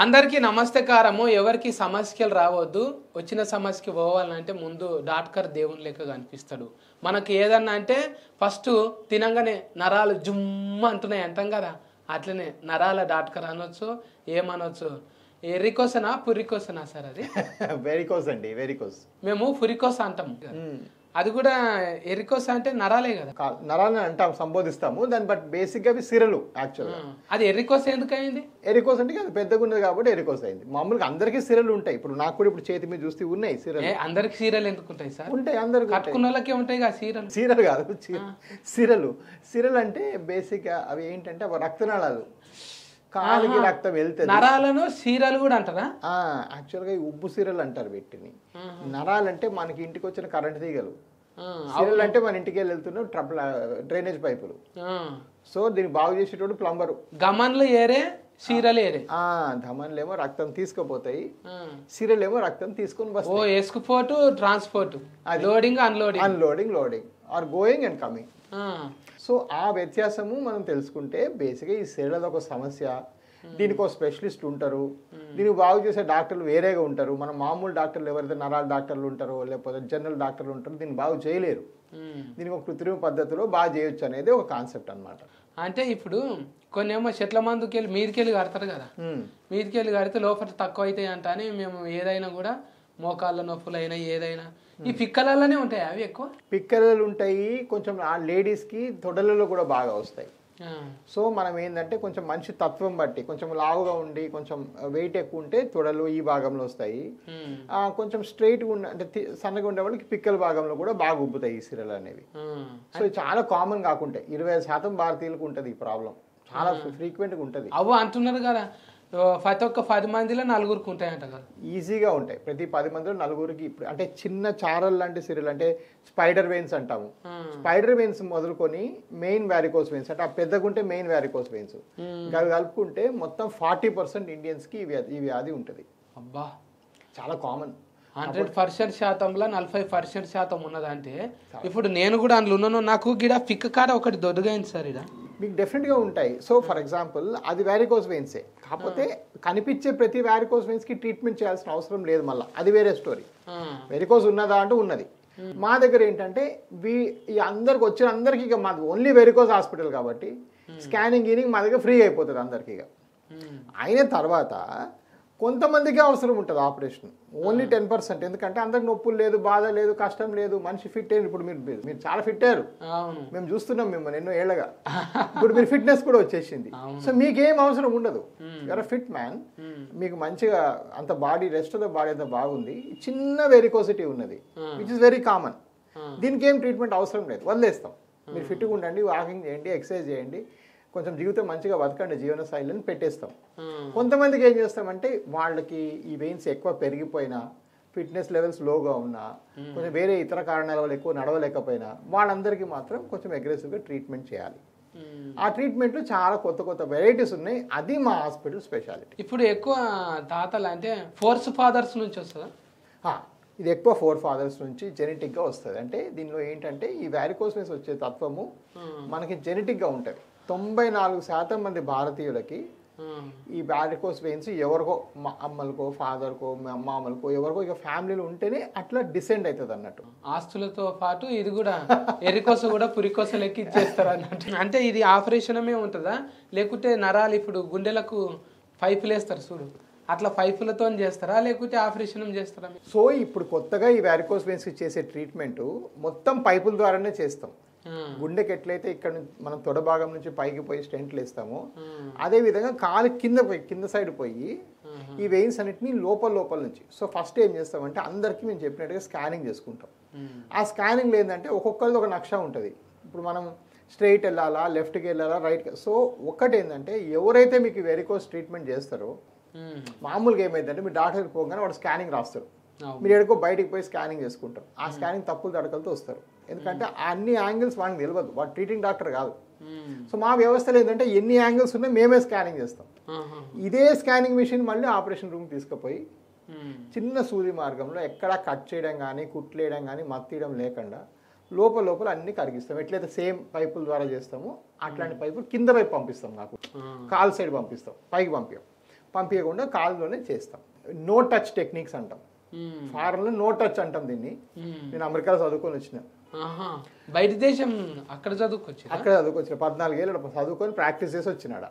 అందరికీ నమస్తకారము. ఎవరికి సమస్యలు రావద్దు. వచ్చిన సమస్యకి పోవాలంటే ముందు డాక్టర్ దేవుని లెక్క కనిపిస్తాడు. మనకి ఏదన్నా అంటే ఫస్ట్ తినంగానే నరాలు జుమ్మ అంటున్నాయి అంటాం కదా, అట్లనే నరాల డాక్టర్ అనొచ్చు, ఏమనొచ్చు. ఎరికోసనా పురికోసనా సార్ అది? వెరికోస్ అండి, వెరికోస్. మేము పురికోస అంటాం. అది కూడా ఎరికోస అంటే నరాలే కదా. నరాలని అంటాం, సంబోధిస్తాము దాన్ని. బట్ బేసిక్గా అవి సిరలు యాక్చువల్గా. అది ఎరికోస ఎందుకు అయింది? ఎరికోస్ అంటే అది పెద్దగా ఉన్నది కాబట్టి ఎరికోస్ అయింది. మామూలుగా అందరికీ సిరలు ఉంటాయి. ఇప్పుడు నాకు కూడా ఇప్పుడు చేతి మీద చూస్తే ఉన్నాయి సిరలు. అందరికి సీరలు ఎందుకు ఉంటాయి సార్? ఉంటాయి, అందరికి కట్టుకున్న వాళ్ళకే ఉంటాయి కదా సీరలు. సిరలు కాదు, సిరలు. సిరలు అంటే బేసిక్గా అవి ఏంటంటే అవి రక్తనాళాలు, కాలికి రక్తం వెళ్తుంది. నరాలను సీరలు కూడా అంటారా? యాక్చువల్గా ఉబ్బు సిరలు అంటారు వీటిని. నరాలంటే మనకి ఇంటికి వచ్చిన కరెంట్ తీగలు, సిరలు అంటే మన ఇంటికి వెళ్తున్న డ్రైనేజ్ పైపులు. సో దీన్ని బాగు చేసేటోడు ప్లంబరు. గమన్లు ఏరే, సీరలు ఏరే. ధమన్లేమో రక్తం తీసుకుపోతాయి, సిరలేమో రక్తం తీసుకొని వస్తాయి. ఓ export transport, loading unloading, loading or going and coming. So ఆ వ్యత్యాసము మనం తెలుసుకుంటే బేసిక్గా ఈ సిరలది ఒక సమస్య. దీనికి ఒక స్పెషలిస్ట్ ఉంటారు, దీనికి బాగు చేసే డాక్టర్లు వేరేగా ఉంటారు. మన మామూలు డాక్టర్లు ఎవరైతే నరాల డాక్టర్లు ఉంటారో లేకపోతే జనరల్ డాక్టర్లు ఉంటారో దీన్ని బాగు చేయలేరు. దీనికి ఒక కృత్రిమ పద్ధతిలో బాగా చేయొచ్చు అనేది ఒక కాన్సెప్ట్ అనమాట. అంటే ఇప్పుడు కొన్ని ఏమో చెట్ల మందుకి వెళ్ళి మీదికెళ్ళి కడతారు కదా, మీదికెళ్ళి కడితే లోపల తక్కువ అవుతాయి అంట అని మేము ఏదైనా కూడా మోకాళ్ళ నొప్పులు అయినా ఏదైనా ఈ పిక్కలలోనే ఉంటాయి. అవి ఎక్కువ పిక్కలు ఉంటాయి. కొంచెం ఆ లేడీస్కి తొడలలో కూడా బాగా వస్తాయి. సో మనం ఏంటంటే కొంచెం మనిషి తత్వం బట్టి కొంచెం లావుగా ఉండి కొంచెం వెయిట్ ఎక్కువ ఉంటే తొడలు ఈ భాగంలో వస్తాయి. కొంచెం స్ట్రైట్గా ఉన్న అంటే సన్నగా ఉండే వాళ్ళకి పిక్కల భాగంలో కూడా బాగా ఉబ్బుతాయి ఈ సిరలు అనేవి. సో చాలా కామన్ కాకుంటే 20% భారతీయులకు ఉంటుంది ఈ ప్రాబ్లం, చాలా ఫ్రీక్వెంట్గా ఉంటుంది. అవ్వ అంటున్నారు కదా, ప్రతి ఒక్క 10 మందిలో 4 ఉంటాయంట కదా. ఈజీగా ఉంటాయి, ప్రతి 10 మందిలో 4. ఇప్పుడు అంటే చిన్న చారల్ లాంటి సిరలు అంటే స్పైడర్ వెయిన్స్ అంటాము. స్పైడర్ వెయిన్స్ మొదలుకొని మెయిన్ వ్యారికోస్ వెయిన్స్ అంటే ఆ పెద్దగుంటే మెయిన్ వ్యారికోస్ వెయిన్స్ అవి కలుపుకుంటే మొత్తం 40% ఇండియన్స్కి ఈ వ్యాధి ఉంటుంది. అబ్బా, చాలా కామన్. 100% శాతంలో 40% శాతం ఉన్నదంటే ఇప్పుడు నేను కూడా అందులో ఉన్నాను. నాకు గిడ పిక్క కాడ ఒకటి దొడ్డుగైంది సార్. ఇడ మీకు డెఫినెట్గా ఉంటాయి. సో ఫర్ ఎగ్జాంపుల్ అది వ్యారికోస్ వెయిన్సే, కాకపోతే కనిపించే ప్రతి వ్యారికోస్ వెయిన్స్కి ట్రీట్మెంట్ చేయాల్సిన అవసరం లేదు. మళ్ళీ అది వేరే స్టోరీ. వెరికోస్ ఉన్నదా అంటే ఉన్నది. మా దగ్గర ఏంటంటే ఈ అందరికి వచ్చిన అందరికీ ఇక మాది ఓన్లీ వెరికోస్ హాస్పిటల్ కాబట్టి స్కానింగ్ గీనింగ్ మా దగ్గర ఫ్రీ అయిపోతుంది అందరికీ. ఇక అయిన తర్వాత కొంతమందికి అవసరం ఉంటుంది ఆపరేషన్, ఓన్లీ 10%. ఎందుకంటే అందరికి నొప్పులు లేదు, బాధ లేదు, కష్టం లేదు, మనిషి ఫిట్ అయ్యారు. ఇప్పుడు మీరు చాలా ఫిట్ అయ్యారు, మేము చూస్తున్నాం మిమ్మల్ని ఎన్నో ఏళ్ళగా. ఇప్పుడు మీరు ఫిట్నెస్ కూడా వచ్చేసింది. సో మీకేం అవసరం ఉండదు, యూఆర్ ఫిట్ మ్యాన్. మీకు మంచిగా అంత body, rest of the body అంత బాగుంది. చిన్న వెరికోసిటీ ఉన్నది విచ్ ఇస్ వెరీ కామన్. దీనికి ఏం ట్రీట్మెంట్ అవసరం లేదు, వదిలేస్తాం. మీరు ఫిట్గా ఉండండి, వాకింగ్ చేయండి, ఎక్సర్సైజ్ చేయండి, కొంచెం జీవితం మంచిగా బతకండి, జీవన శైలిని పెట్టేస్తాం. కొంతమందికి ఏం చేస్తామంటే వాళ్ళకి ఈ వెయిన్స్ ఎక్కువ పెరిగిపోయినా, ఫిట్నెస్ లెవెల్స్ లోగా ఉన్నా, కొంచెం వేరే ఇతర కారణాల వల్ల ఎక్కువ నడవలేకపోయినా వాళ్ళందరికీ మాత్రం కొంచెం అగ్రెసివ్గా ట్రీట్మెంట్ చేయాలి. ఆ ట్రీట్మెంట్లో చాలా కొత్త వెరైటీస్ ఉన్నాయి. అది మా హాస్పిటల్ స్పెషాలిటీ. ఇప్పుడు ఎక్కువ తాతలు అంటే ఫోర్స్ ఫాదర్స్ నుంచి వస్తుందా? ఇది ఎక్కువ 4 fathers నుంచి జెనెటిక్గా వస్తుంది. అంటే దీనిలో ఏంటంటే ఈ వ్యారికోస్ వెయిన్స్ వచ్చే తత్వము మనకి జెనెటిక్గా ఉంటుంది. 94% మంది భారతీయులకి ఈ వ్యారికోస్ వెయిన్స్ ఎవరికో అమ్మలకో, ఫాదర్కో, మామలకో, ఎవరికో ఇక ఫ్యామిలీలో ఉంటేనే అట్లా డిసెండ్ అవుతుంది అన్నట్టు. ఆస్తులతో పాటు ఇది కూడా ఎరికోస కూడా పురికోస లెక్క ఇచ్చేస్తారు అన్నట్టు. అంటే ఇది ఆపరేషనమే ఉంటుందా లేకుంటే నరాలు ఇప్పుడు గుండెలకు పైపులు వేస్తారు చూడు, అట్లా పైపులతో చేస్తారా లేకుంటే ఆపరేషన్ చేస్తారా? సో ఇప్పుడు కొత్తగా ఈ వ్యారికోస్ వెయిన్స్కి చేసే ట్రీట్మెంట్ మొత్తం పైపుల ద్వారానే చేస్తాం. గుండెకి ఎట్లయితే ఇక్కడ మనం తొడ భాగం నుంచి పైకి పోయి స్టెంట్లు వేస్తామో అదే విధంగా కాలు కింద సైడ్ పోయి ఈ వెయిన్స్ అన్నిటిని లోపల నుంచి. సో ఫస్ట్ ఏం చేస్తామంటే అందరికీ మేము చెప్పినట్టుగా స్కానింగ్ చేసుకుంటాం. ఆ స్కానింగ్ ఏంటంటే ఒక్కొక్కరిది ఒక నక్ష ఉంటుంది. ఇప్పుడు మనం స్ట్రైట్ వెళ్ళాలా, లెఫ్ట్కి వెళ్ళాలా, రైట్కి. సో ఒక్కటి ఏంటంటే ఎవరైతే మీకు వెరికోస్ ట్రీట్మెంట్ చేస్తారో మామూలుగా ఏమైందంటే మీరు డాక్టర్కి పోగానే వాడు స్కానింగ్ రాస్తారు, మీరు ఎక్కడికో బయటికి పోయి స్కానింగ్ చేసుకుంటారు. ఆ స్కానింగ్ తప్పులు తడకలతో వస్తారు. ఎందుకంటే అన్ని యాంగిల్స్ వాడికి తెలియదు, వాడు ట్రీటింగ్ డాక్టర్ కాదు. సో మా వ్యవస్థలో ఏంటంటే ఎన్ని యాంగిల్స్ ఉన్నాయి మేమే స్కానింగ్ చేస్తాం. ఇదే స్కానింగ్ మిషన్ మళ్ళీ ఆపరేషన్ రూమ్ తీసుకుపోయి చిన్న సూది మార్గంలో ఎక్కడా కట్ చేయడం కానీ, కుట్లేయడం కానీ, మత్తీయడం లేకుండా లోపల అన్ని కరిగిస్తాం. ఎట్లయితే సేమ్ పైపుల ద్వారా చేస్తామో అట్లాంటి పైపులు కింద వైపు పంపిస్తాం. నాకు కాల్ సైడ్ పంపిస్తాం, పైకి పంపించాం. పంపించకుండా కాలులోనే చేస్తాం. నో టచ్ టెక్నిక్స్ అంటాం, ఫారెన్లో నో టచ్ అంటాం దీన్ని. నేను అమెరికాలో చదువుకొని వచ్చిన, బయట దేశం అక్కడ చదువుకొచ్చి 14 ఏళ్ళు చదువుకొని ప్రాక్టీస్ చేసి వచ్చినాడ.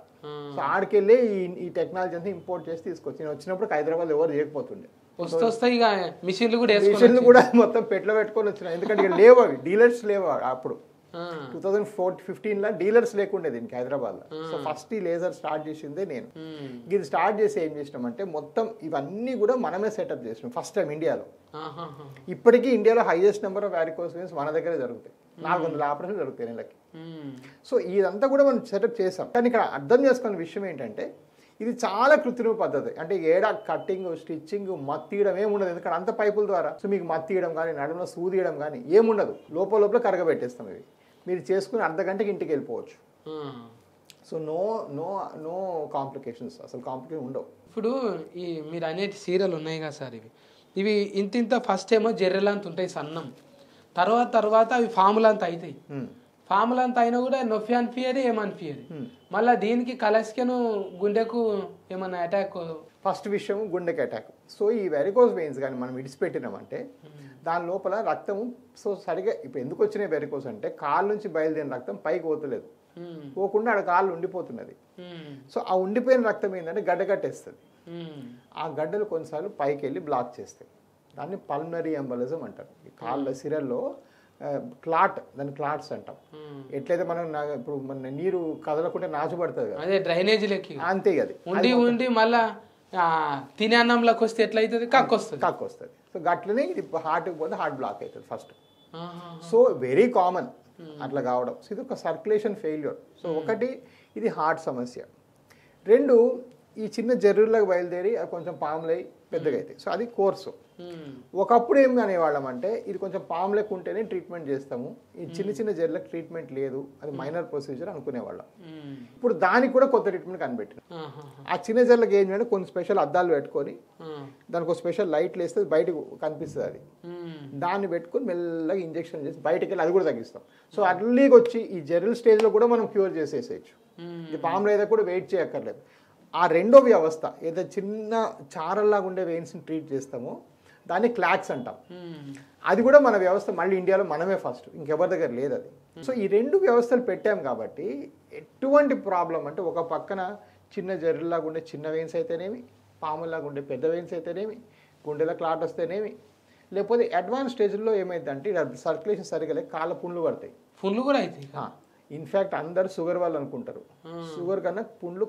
సో ఆడికెళ్ళి ఈ టెక్నాలజీ అంతా ఇంపోర్ట్ చేసి తీసుకొచ్చి, నేను వచ్చినప్పుడు హైదరాబాద్ ఎవరు చేయకపోతుండే. వస్తాయి ఇక మిషన్లు కూడా మొత్తం పెట్లో పెట్టుకొని వచ్చిన, ఎందుకంటే ఇక్కడ లేవు అవి, డీలర్స్ లేవు అప్పుడు. 2015లో డీలర్స్ లేకుండే దీనికి హైదరాబాద్లో. సో ఫస్ట్ ఈ లేజర్ స్టార్ట్ చేసిందే నేను. ఇది స్టార్ట్ చేసి ఏం చేసినామంటే మొత్తం ఇవన్నీ కూడా మనమే సెటప్ చేసినాం ఫస్ట్ టైం ఇండియాలో. ఇప్పటికీ ఇండియాలో highest number of varicose veins మన దగ్గరే జరుగుతాయి, 400 ఆపరేషన్లు జరుగుతాయి నెలకి. సో ఇదంతా కూడా మనం సెటప్ చేసాం. కానీ ఇక్కడ అర్థం చేసుకున్న విషయం ఏంటంటే ఇది చాలా కృత్రిమ పద్ధతి. అంటే ఏడా కట్టింగ్, స్టిచ్చింగ్, మత్తీయడం ఏముండదు, ఎందుకంటే అంత పైపుల ద్వారా. సో మీకు మత్తీయడం కానీ నడుములో సూదియడం కానీ ఏముండదు, లోపల కరగబెట్టేస్తాం. ఇవి మీరు చేసుకుని అర్ధగంటకి ఇంటికి వెళ్ళిపోవచ్చు. So no no no complications, అసలు కాంప్లికేషన్ ఉండవు. ఇప్పుడు ఈ మీరు అనేటి సీరియల్ ఉన్నాయి కదా సార్, ఇవి ఇంత ఫస్ట్ ఏమో జర్రెలంత ఉంటాయి సన్నం, తర్వాత అవి ఫాములంత అవుతాయి. ఫాములంత అయినా కూడా నొప్పి అనిపించేది, ఏమనిపించేది. మళ్ళీ దీనికి కలస్కెను గుండెకు ఏమన్నా అటాక్. ఫస్ట్ విషయం గుండెకి అటాక్. సో ఈ వెరికోస్ వెయిన్స్ కానీ మనం విడిచిపెట్టినామంటే దాని లోపల రక్తము, సో సరిగా ఇప్పుడు ఎందుకు వచ్చినాయి వెరికోస్ అంటే కాళ్ళ నుంచి బయలుదేరిన రక్తం పైకి పోతలేదు, పోకుండా ఆడ కాళ్ళు ఉండిపోతున్నది. సో ఆ ఉండిపోయిన రక్తం ఏంటంటే గడ్డ కట్టేస్తుంది. ఆ గడ్డలు కొన్నిసార్లు పైకి వెళ్ళి బ్లాక్ చేస్తాయి. దాన్ని పల్మనరీ ఎంబలిజం అంటారు. కాళ్ళ సిరల్లో క్లాట్, దాన్ని క్లాట్స్ అంటాం. ఎట్లయితే మనం ఇప్పుడు మన నీరు కదలకుంటే నాచబడుతుంది కదా, అదే డ్రైనేజ్ లెక్క అంతే. అది ఉండి మళ్ళా తినే అన్నంలోకి వస్తే ఎట్లయితుంది, కక్కొస్తుంది. సో గట్లనే ఇది హార్ట్కి పోతే హార్ట్ బ్లాక్ అవుతుంది ఫస్ట్. సో వెరీ కామన్ అట్లా కావడం. సో ఇది ఒక సర్క్యులేషన్ ఫెయిల్యూర్. సో ఒకటి ఇది హార్ట్ సమస్య. 2 ఈ చిన్న జర్రులకు బయలుదేరి అది కొంచెం పాములై పెద్దగా అవుతాయి. సో అది కోర్సు. ఒకప్పుడు ఏం అనేవాళ్ళం అంటే ఇది కొంచెం పాములకు ఉంటేనే ట్రీట్మెంట్ చేస్తాము, ఈ చిన్న జర్లకు ట్రీట్మెంట్ లేదు, అది మైనర్ ప్రొసీజర్ అనుకునేవాళ్ళం. ఇప్పుడు దానికి కూడా కొత్త ట్రీట్మెంట్ కనిపెట్టిన. ఆ చిన్న జర్లకు ఏం చేయాలంటే కొన్ని స్పెషల్ అద్దాలు పెట్టుకొని దానికి ఒక స్పెషల్ లైట్లు వేస్తే బయటకు కనిపిస్తుంది. అది దాన్ని పెట్టుకొని మెల్లగా ఇంజెక్షన్ చేసి బయటకు వెళ్ళి అది కూడా తగ్గిస్తాం. సో అర్లీగా వచ్చి ఈ జెరల్ స్టేజ్లో కూడా మనం క్యూర్ చేసేసేయచ్చు. ఈ పాములు ఏదో కూడా వెయిట్ చేయక్కర్లేదు. ఆ రెండో వ్యవస్థ ఏదో చిన్న చారల్లాగా ఉండే వెయిన్స్ని ట్రీట్ చేస్తామో దాన్ని క్లాట్స్ అంటాం. అది కూడా మన వ్యవస్థ మళ్ళీ ఇండియాలో మనమే ఫస్ట్, ఇంకెవరి దగ్గర లేదు అది. సో ఈ 2 వ్యవస్థలు పెట్టాం కాబట్టి ఎటువంటి ప్రాబ్లం అంటే ఒక పక్కన చిన్న జర్రులాగా ఉండే చిన్న వెయిన్స్ అయితేనేమి, పాములాగా ఉండే పెద్ద వెయిన్స్ అయితేనేమి, గుండెలో క్లాట్ వస్తేనేమి, లేకపోతే అడ్వాన్స్ స్టేజ్లో ఏమైందంటే సర్క్యులేషన్ సరిగా లేక కాళ్ళ పుండ్లు పడతాయి. పుండ్లు కూడా అవుతాయి. ఇన్ఫ్యాక్ట్ అందరు షుగర్ వాళ్ళు అనుకుంటారు, షుగర్ కన్నా పుండ్లు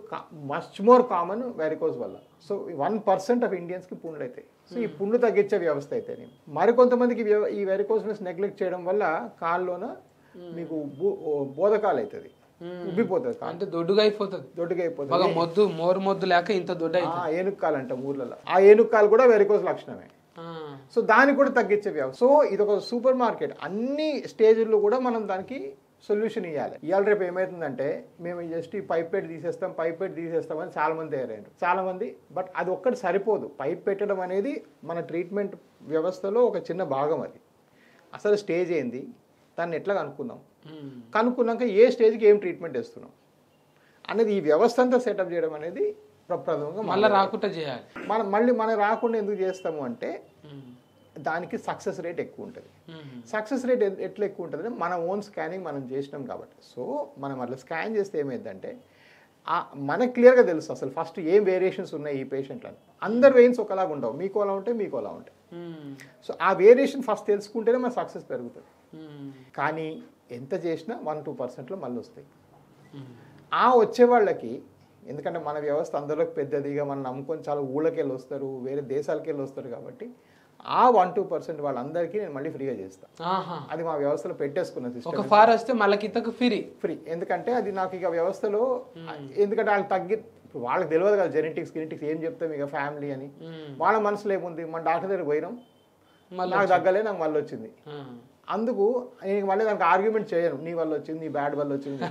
మచ్ మోర్ కామన్ వెరికోస్ వల్ల. సో 1% ఆఫ్ ఇండియన్స్కి పుండ్లు అవుతాయి. సో ఈ పుండ్లు తగ్గించే వ్యవస్థ అయితే మరికొంతమందికి ఈ వెరికోస్ నెగ్లెక్ట్ చేయడం వల్ల కాళ్ళలోన మీకు బోధకాలు అవుతుంది, ఉబ్బిపోతుంది, అంటే దొడ్డుగా అయిపోతుంది. మొద్దు లేక ఇంత దొడ్డు ఏనుక్కాలు అంటాం ఊర్లలో. ఆ ఏనుక్కాలు కూడా వెరికోస్ లక్షణమే. సో దాన్ని కూడా తగ్గించే వ్యవస్థ. సో ఇది ఒక సూపర్ మార్కెట్. అన్ని స్టేజ్ల్లో కూడా మనం దానికి సొల్యూషన్ ఇవ్వాలి. ఇవాళ రేపు ఏమవుతుందంటే మేము జస్ట్ ఈ పైప్ పెట్టి తీసేస్తామని చాలామంది తయారయ్యారు, చాలామంది. బట్ అది ఒక్కటి సరిపోదు. పైప్ పెట్టడం అనేది మన ట్రీట్మెంట్ వ్యవస్థలో ఒక చిన్న భాగం. అది అసలు స్టేజ్ ఏంది, దాన్ని ఎట్లా కనుక్కున్నాక ఏ స్టేజ్కి ఏం ట్రీట్మెంట్ ఇస్తున్నాం అనేది ఈ వ్యవస్థ అంతా సెటప్ చేయడం అనేది ప్రప్రథమంగా మళ్ళీ రాకుండా చేయాలి. మనం రాకుండా ఎందుకు చేస్తాము అంటే దానికి సక్సెస్ రేట్ ఎక్కువ ఉంటుంది. సక్సెస్ రేట్ ఎట్లా ఎక్కువ ఉంటుంది అంటే మన ఓన్ స్కానింగ్ మనం చేసినాం కాబట్టి. సో మనం అట్లా స్కాన్ చేస్తే ఏమైందంటే మనకు క్లియర్గా తెలుసు అసలు ఫస్ట్ ఏం వేరియేషన్స్ ఉన్నాయి ఈ పేషెంట్లను. అందరు వెయిన్స్ ఒకలాగా ఉండవు, మీకు అలా ఉంటాయి, మీకు అలా ఉంటాయి. సో ఆ వేరియేషన్ ఫస్ట్ తెలుసుకుంటేనే మన సక్సెస్ పెరుగుతుంది. కానీ ఎంత చేసినా 1-2%లో మళ్ళీ వస్తాయి. ఆ వచ్చే వాళ్ళకి, ఎందుకంటే మన వ్యవస్థ అందరిలోకి పెద్దదిగా మనం నమ్ముకొని చాలా ఊళ్ళకి వెళ్ళి వస్తారు, వేరే దేశాలకి వెళ్ళి వస్తారు కాబట్టి ఆ 1-2% వాళ్ళందరికీ నేను మళ్ళీ ఫ్రీగా చేస్తాను. అది మా వ్యవస్థలో పెట్టేసుకున్న సిస్టమ్. ఫార్ వస్తే మళ్ళీ ఫ్రీ. ఎందుకంటే అది నాకు ఇక వ్యవస్థలో, ఎందుకంటే వాళ్ళకి వాళ్ళకి తెలియదు కదా జెనెటిక్స్ ఏం చెప్తాం ఇక ఫ్యామిలీ అని. వాళ్ళ మనసులో ఏముంది, మన డాక్టర్ దగ్గర పోయినాం, నాకు తగ్గలే, నాకు మళ్ళీ వచ్చింది. అందుకు నేను మళ్ళీ దానికి ఆర్గ్యుమెంట్ చేయను, నీ వల్ల వచ్చింది, నీ బ్యాడ్ వల్ల వచ్చింది,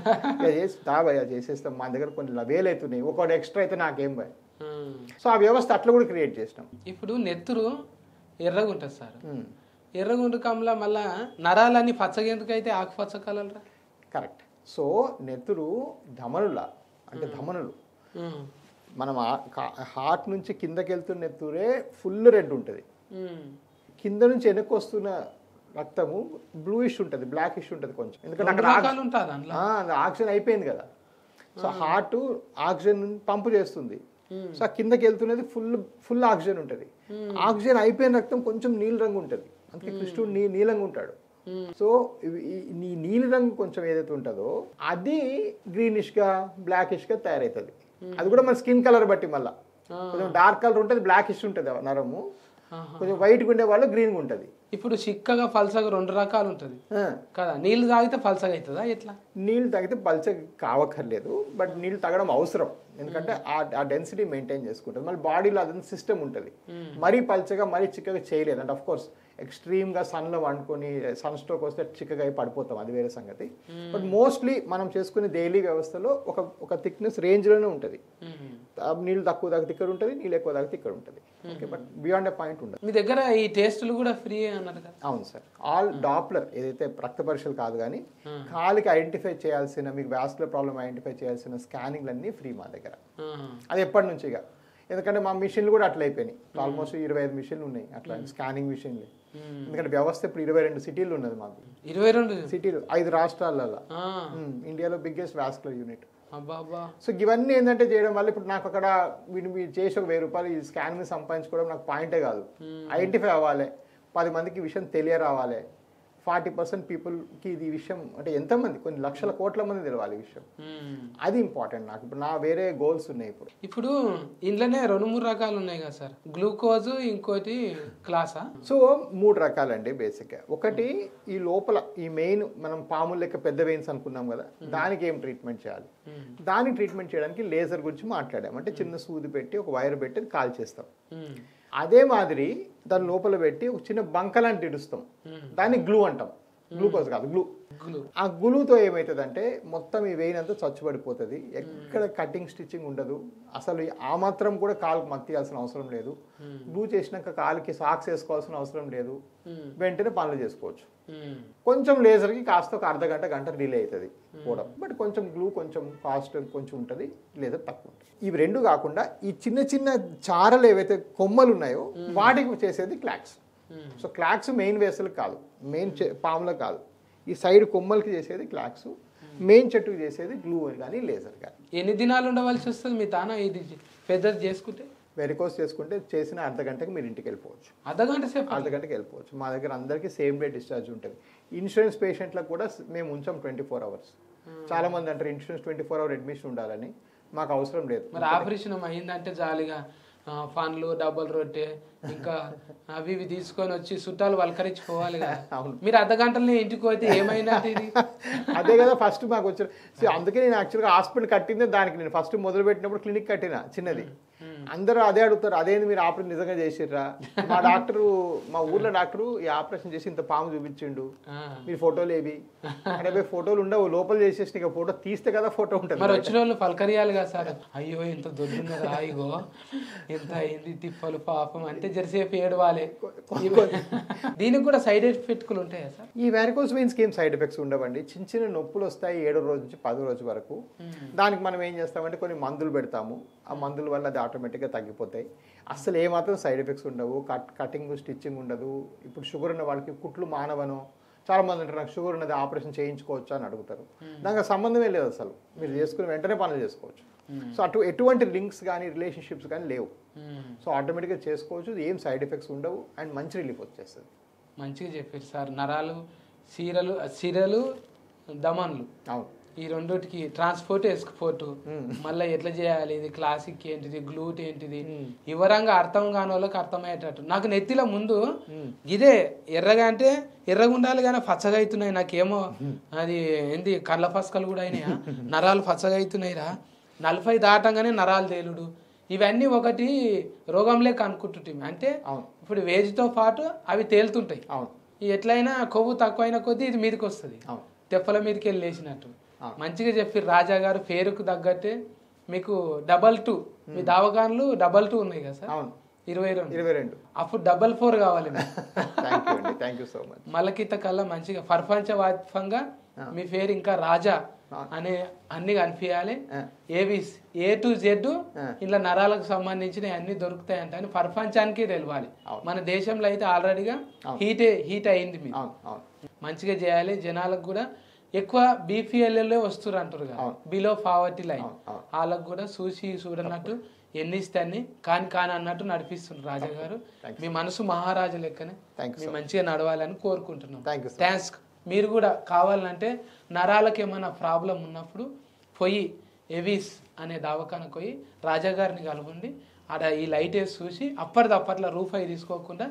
చేసేస్తాం, మన దగ్గర కొన్ని వేలు అవుతున్నాయి, ఒకటి ఎక్స్ట్రా అయితే నాకేం భయం. సో ఆ వ్యవస్థ అట్లా కూడా క్రియేట్ చేసినాం. ఇప్పుడు నెత్తురు ఎర్రగా ఉంటుంది సార్, ఎర్రగుండు కమల మళ్ళా నరాలన్నీ పచ్చగా ఎందుకైతే ఆకుపచ్చ కలరా? కరెక్ట్. సో నెత్తురు ధమనుల అంటే ధమనులు మనం హార్ట్ నుంచి కిందకి వెళ్తున్న నెత్తురే ఫుల్ రెడ్ ఉంటుంది, కింద నుంచి వెనక్కి వస్తున్న రక్తము బ్లూయిష్ ఉంటుంది, బ్లాకిష్ ఉంటుంది కొంచెం, ఎందుకంటే అక్కడ ఆక్సిజన్ అయిపోయింది కదా. సో హార్ట్ ఆక్సిజన్ పంపు చేస్తుంది, సో ఆ కిందకి వెళ్తున్నది ఫుల్ ఆక్సిజన్ ఉంటుంది. ఆక్సిజన్ అయిపోయిన రక్తం కొంచెం నీలి రంగు ఉంటుంది, అందుకే కృష్ణుడు నీలంగా ఉంటాడు. సో ఈ నీలి రంగు కొంచెం ఏదైతే ఉంటుందో అది గ్రీనిష్ గా బ్లాకిష్ గా తయారవుతుంది. అది కూడా మన స్కిన్ కలర్ బట్టి, మళ్ళీ కొంచెం డార్క్ కలర్ ఉంటుంది, బ్లాకిష్ ఉంటుంది నరము, కొంచెం వైట్గా ఉండే వాళ్ళు గ్రీన్గా ఉంటుంది. ఇప్పుడు చిక్కగా పల్సగా 2 రకాలు ఉంటుంది కదా, నీళ్ళు తాగితే పల్సగా అవుతుందా ఎట్లా? నీళ్ళు తాగితే పల్చగా కావక్కర్లేదు, బట్ నీళ్ళు తాగడం అవసరం, ఎందుకంటే ఆ డెన్సిటీ మెయింటైన్ చేసుకుంటుంది. మళ్ళీ బాడీలో అదంతా సిస్టమ్ ఉంటుంది, మరీ పల్చగా మరీ చిక్కగా చేయలేదు. అంటే అఫ్ కోర్స్ ఎక్స్ట్రీమ్గా సన్లో వండుకొని సన్ స్ట్రోక్ వస్తే చిక్కగా అయి పడిపోతాం, అది వేరే సంగతి. బట్ మోస్ట్లీ మనం చేసుకునే డైలీ వ్యవస్థలో ఒక థిక్నెస్ రేంజ్లోనే ఉంటుంది. నీళ్ళు తక్కువ తాగితే ఇక్కడ ఉంటుంది, నీళ్ళు ఎక్కువ తాగితే ఇక్కడ ఉంటుంది. Okay, but beyond a point ఉండదు. మీ దగ్గర ఈ టెస్టులు కూడా ఫ్రీ అన్నారు కదా? అవును సార్, ఆల్ డాప్లర్ ఏదైతే రక్త పరీక్షలు కాదు కానీ కాలికి ఐడెంటిఫై చేయాల్సిన, మీకు వాస్కులర్ ప్రాబ్లమ్ ఐడెంటిఫై చేయాల్సిన స్కానింగ్లు అన్నీ ఫ్రీ మా దగ్గర. అది ఎప్పటి నుంచిగా, ఎందుకంటే మా మిషన్లు కూడా అట్లా అయిపోయినాయి. ఆల్మోస్ట్ 25 మిషన్లు ఉన్నాయి అట్లా స్కానింగ్ మిషన్లు. ఎందుకంటే వ్యవస్థ ఇప్పుడు 22 సిటీలు ఉన్నది మాకు. 22 సిటీలు 5 రాష్ట్రాలలో, ఇండియాలో బిగ్గెస్ట్ వాస్కులర్ యూనిట్. సో ఇవన్నీ ఏంటంటే చేయడం వల్ల ఇప్పుడు నాకు అక్కడ వీడు చేసి ఒక 1000 రూపాయలు ఈ స్కాన్ మీద సంపాదించుకోవడం నాకు పాయింటే కాదు. ఐడెంటిఫై అవ్వాలి, 10 మందికి ఈ విషయం తెలియరావాలి, 40% పీపుల్కి ఇది విషయం, అంటే ఎంతమంది, కొన్ని లక్షల కోట్ల మంది తెలవాలి ఈ విషయం. అది ఇంపార్టెంట్ నాకు. ఇప్పుడు నా వేరే గోల్స్ ఉన్నాయి. ఇప్పుడు ఇంట్లోనే 2-3 రకాలు ఉన్నాయి కదా సార్, గ్లూకోజ్, ఇంకోటి క్లాసా? సో 3 రకాలండి బేసిక్గా. ఒకటి ఈ లోపల ఈ మెయిన్ మనం పాముల లెక్క పెద్ద వెయిన్స్ అనుకున్నాం కదా, దానికి ఏం ట్రీట్మెంట్ చేయాలి, దానికి ట్రీట్మెంట్ చేయడానికి లేజర్ గురించి మాట్లాడాం. అంటే చిన్న సూది పెట్టి ఒక వైర్ పెట్టి కాల్ చేస్తాం. అదే మాదిరి దాని లోపల పెట్టి ఒక చిన్న బంకలాంటి ఇడుస్తాం, దాన్ని గ్లూ అంటాం. గ్లూకోజ్ కాదు, గ్లూ. ఆ గ్లూతో ఏమవుతుందంటే మొత్తం ఈ వెయిన్ అంతా చచ్చుబడిపోతుంది, ఎక్కడ కటింగ్ స్టిచ్చింగ్ ఉండదు, అసలు ఆ మాత్రం కూడా కాలుకు మత్తియాల్సిన అవసరం లేదు. గ్లూ చేసినాక కాలుకి సాక్స్ వేసుకోవాల్సిన అవసరం లేదు, వెంటనే పనులు చేసుకోవచ్చు. కొంచెం లేజర్కి కాస్త ఒక అర్ధగంట గంట డిలే అవుతుంది పోవడం, బట్ కొంచెం గ్లూ కొంచెం కాస్ట్ కొంచెం ఉంటుంది, లేజర్ తక్కువ ఉంటుంది. ఇవి 2 కాకుండా ఈ చిన్న చిన్న చారలు ఏవైతే కొమ్మలు ఉన్నాయో వాటికి చేసేది క్లాక్స్. సో క్లాక్స్ మెయిన్ వేసలకు కాదు, మెయిన్ పాములకు కాదు, ఈ సైడ్ కొమ్మలకి చేసేది క్లాక్స్, మెయిన్ చెట్టుకి చేసేది గ్లూ కానీ లేజర్ కానీ. ఎన్ని దినాలు ఉండవలసి వస్తుంది మీ తాన ఇది పెద్దది చేసుకుంటే? వెరికోస్ చేసుకుంటే చేసిన అర్ధగంటకి మీరు ఇంటికి వెళ్ళిపోవచ్చు. అర్ధగంటకి వెళ్ళిపోవచ్చు. మా దగ్గర అందరికీ సేమ్ డే డిశ్చార్జ్ ఉంటుంది. ఇన్సూరెన్స్ పేషెంట్లకు కూడా మేము ఉంచాం 24 hours. చాలా మంది అంటారు ఇన్సూరెన్స్ 24 hour అడ్మిషన్ ఉండాలని, మాకు అవసరం లేదు. మరి ఆపరేషన్ అయిందంటే జాలీగా పండ్లు, డబ్బులు రొట్టె, ఇంకా అవి ఇవి తీసుకొని వచ్చి చుట్టాలు వలకరించిపోవాలి కదా. మీరు అర్ధగంటలనే ఇంటికి పోతే ఏమైనా అదే కదా ఫస్ట్ మాకు వచ్చారు. సో అందుకే నేను యాక్చువల్గా హాస్పిటల్ కట్టిందే దానికి. నేను ఫస్ట్ మొదలు పెట్టినప్పుడు క్లినిక్ కట్టిన చిన్నది. అందరూ అదే అడుగుతారు, అదేంది మీరు ఆపరేషన్ నిజంగా చేసిర్రా? మా డాక్టరు, మా ఊర్లో డాక్టరు ఈ ఆపరేషన్ చేసి ఇంత పాము చూపించిండు, మీరు ఫోటోలు ఏవి అంటే ఫోటోలు ఉండవు, లోపల చేసేసి ఇక ఫోటో తీస్తే కదా ఫోటో ఉంటుంది. మరి వచ్చిన వాళ్ళు పలకరియాలి కదా సార్, అయ్యో ఇంత దొడ్డున్నదా, ఇగో ఎంత అయింది తిప్పలు పాపం అంటే జరసేపు ఏడవాలి. దీనికి కూడా సైడ్ ఎఫెక్ట్లు ఉంటాయా సార్? ఈ వారికోస్ వెయిన్స్ ఏం సైడ్ ఎఫెక్ట్స్ ఉండవండి. చిన్న చిన్న నొప్పులు వస్తాయి 7వ రోజు నుంచి 10వ రోజు వరకు. దానికి మనం ఏం చేస్తామంటే కొన్ని మందులు పెడతాము, ఆ మందుల వల్ల అది ఆటోమేటిక్గా తగ్గిపోతాయి. అసలు ఏమాత్రం సైడ్ ఎఫెక్ట్స్ ఉండవు, కటింగ్ స్టిచ్చింగ్ ఉండదు. ఇప్పుడు షుగర్ ఉన్న వాళ్ళకి కుట్లు మానవను చాలా మంది అంటారు, నాకు షుగర్ ఉన్నది ఆపరేషన్ చేయించుకోవచ్చు అని అడుగుతారు. దానికి సంబంధమే లేదు, అసలు మీరు చేసుకుని వెంటనే పనులు చేసుకోవచ్చు. సో ఎటువంటి లింక్స్ కానీ రిలేషన్షిప్స్ కానీ లేవు. సో ఆటోమేటిక్గా చేసుకోవచ్చు, ఏం సైడ్ ఎఫెక్ట్స్ ఉండవు, అండ్ మంచి రిలీఫ్ వచ్చేస్తుంది. మంచిగా చెప్పారు సార్. నరాలు, సిరలు, దమన్లు, అవును, ఈ రెండుకి ట్రాన్స్పోర్ట్ ఎక్స్పోర్ట్ మళ్ళీ ఎట్లా చేయాలి, ఇది క్లాసిక్ ఏంటిది, గ్లూట్ ఏంటిది, వివరంగా అర్థం కాని వాళ్ళకి అర్థమయ్యేటట్టు. నాకు నెత్తిలో ముందు ఇదే ఎర్రగా అంటే ఎర్రగా ఉండాలి కానీ పచ్చగా అవుతున్నాయి, నాకేమో అది ఏంది కళ్ళ పసకలు కూడా అయినాయా, నరాలు పచ్చగా అవుతున్నాయిరా, 40 దాటంగానే నరాలు తేలుడు, ఇవన్నీ ఒకటి రోగం లేక అనుకుంటుంటే. అంటే ఇప్పుడు వేజ్తో పాటు అవి తేలుతుంటాయి. ఎట్లయినా కొవ్వు తక్కువైన కొద్దీ ఇది మీదకి వస్తుంది, తెప్పల మీదకి వెళ్ళి లేచినట్టు. మంచిగా చెప్పారు రాజా గారు, పేరుకు తగ్గట్టే. మీకు 2 మీ దావకాన్లు 2 ఉన్నాయి కదా సార్? 22. అప్పుడు 4 కావాలి. మళ్ళకిత కల్లా మంచిగా ప్రపంచవ్యాప్తంగా మీ పేరు ఇంకా రాజా అనే అన్ని కనిపించాలి. ఏబిస్ A to Z ఇలా నరాలకు సంబంధించిన అన్ని దొరుకుతాయంట అని ప్రపంచానికి తెలియాలి. మన దేశంలో అయితే ఆల్రెడీగా హీట్ అయింది. మీరు మంచిగా చేయాలి. జనాలకు కూడా ఎక్కువ బీపీఎల్ఏ వస్తున్నారు అంటారు కదా, బిలో పావర్టీ లైన్, వాళ్ళకు కూడా చూడనట్టు ఎన్ని ఇస్తాన్ని కాని అన్నట్టు నడిపిస్తున్నారు. రాజా గారు మీ మనసు మహారాజు లెక్కనే మీ మంచిగా నడవాలని కోరుకుంటున్నాం. థ్యాంక్స్. మీరు కూడా కావాలంటే నరాలకు ఏమైనా ప్రాబ్లం ఉన్నప్పుడు పోయి ఎవిస్ అనే దవాఖానకు పోయి రాజా గారిని కలవండి. ఆడ ఈ లైట్ వేసి చూసి అప్పటిదప్పట్లా రూపాయి తీసుకోకుండా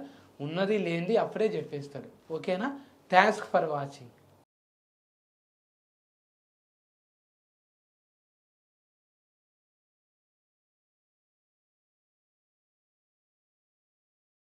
ఉన్నది లేనిది అప్పుడే చెప్పేస్తాడు. ఓకేనా? Thanks for watching.